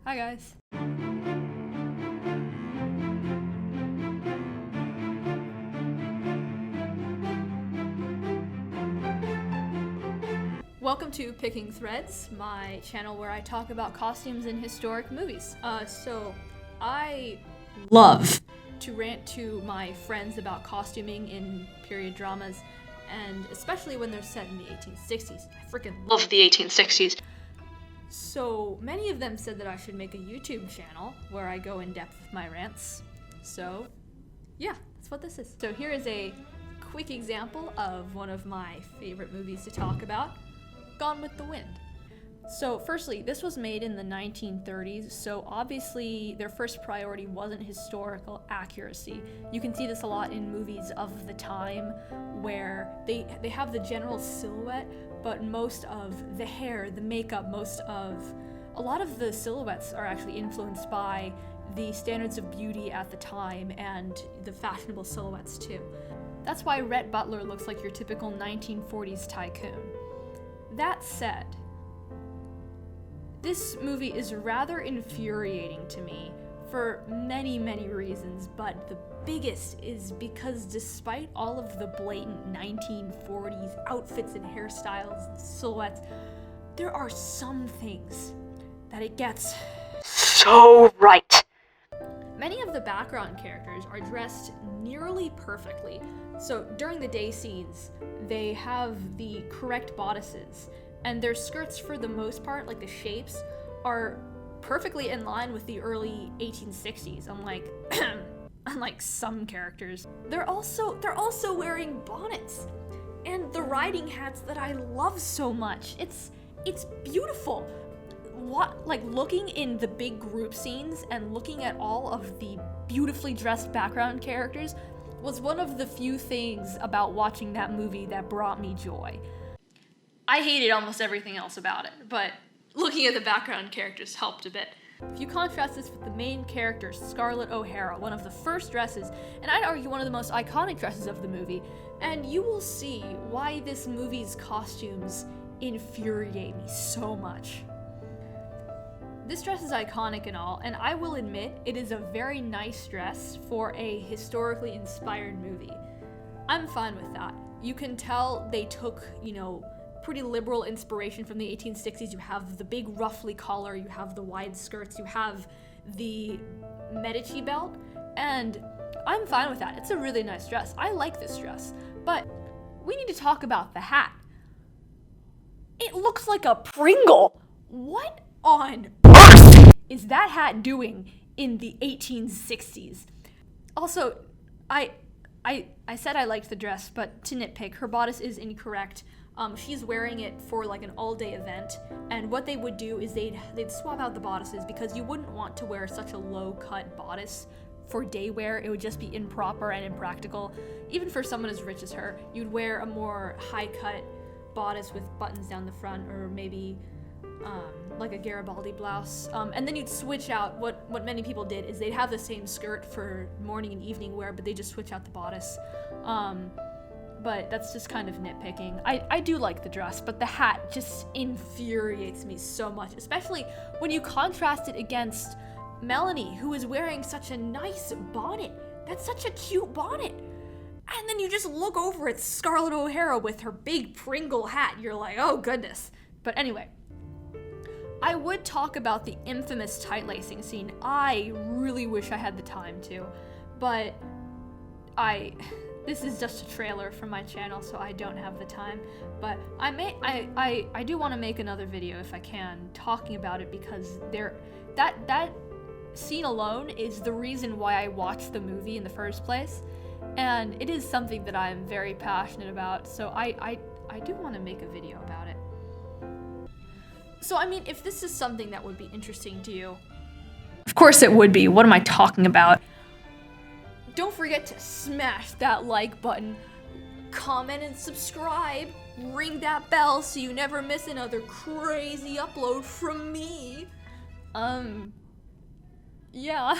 Hi guys. Welcome to Picking Threads, my channel where I talk about costumes in historic movies. So I love to rant to my friends about costuming in period dramas, and especially when they're set in the 1860s. I freaking love the 1860s. So many of them said that I should make a YouTube channel where I go in depth with my rants. So yeah, that's what this is. So here is a quick example of one of my favorite movies to talk about, Gone with the Wind. So firstly, this was made in the 1930s, so obviously their first priority wasn't historical accuracy. You can see this a lot in movies of the time where they have the general silhouette, but most of the hair, the makeup, a lot of the silhouettes are actually influenced by the standards of beauty at the time and the fashionable silhouettes too. That's why Rhett Butler looks like your typical 1940s tycoon. That said, this movie is rather infuriating to me for many, many reasons, but the biggest is because despite all of the blatant 1940s outfits and hairstyles and silhouettes, there are some things that it gets so right. Many of the background characters are dressed nearly perfectly. So during the day scenes, they have the correct bodices, and their skirts for the most part, like the shapes, are perfectly in line with the early 1860s, unlike some characters. They're also wearing bonnets and the riding hats that I love so much. It's beautiful. Looking in the big group scenes and looking at all of the beautifully dressed background characters was one of the few things about watching that movie that brought me joy. I hated almost everything else about it, but looking at the background characters helped a bit. If you contrast this with the main character, Scarlett O'Hara, one of the first dresses, and I'd argue one of the most iconic dresses of the movie, and you will see why this movie's costumes infuriate me so much. This dress is iconic and all, and I will admit it is a very nice dress for a historically inspired movie. I'm fine with that. You can tell they took, pretty liberal inspiration from the 1860s. You have the big ruffly collar, you have the wide skirts, you have the Medici belt, and I'm fine with that. It's a really nice dress. I like this dress, but we need to talk about the hat. It looks like a Pringle. What on earth is that hat doing in the 1860s? Also, I said I liked the dress, but to nitpick, her bodice is incorrect. She's wearing it for like an all-day event, and what they would do is they'd swap out the bodices because you wouldn't want to wear such a low-cut bodice for day wear. It would just be improper and impractical. Even for someone as rich as her, you'd wear a more high-cut bodice with buttons down the front, or maybe like a Garibaldi blouse, and then you'd switch out. What many people did is they'd have the same skirt for morning and evening wear, but they just switch out the bodice. But that's just kind of nitpicking. I do like the dress, but the hat just infuriates me so much, especially when you contrast it against Melanie, who is wearing such a nice bonnet. That's such a cute bonnet. And then you just look over at Scarlett O'Hara with her big Pringle hat. You're like, oh goodness. But anyway, I would talk about the infamous tight lacing scene. I really wish I had the time to, but this is just a trailer for my channel, so I don't have the time. But I do want to make another video if I can, talking about it, because that scene alone is the reason why I watched the movie in the first place, and it is something that I'm very passionate about. So I do want to make a video about it. So I mean, if this is something that would be interesting to you, of course it would be. What am I talking about? Don't forget to smash that like button, comment and subscribe, ring that bell so you never miss another crazy upload from me. Yeah.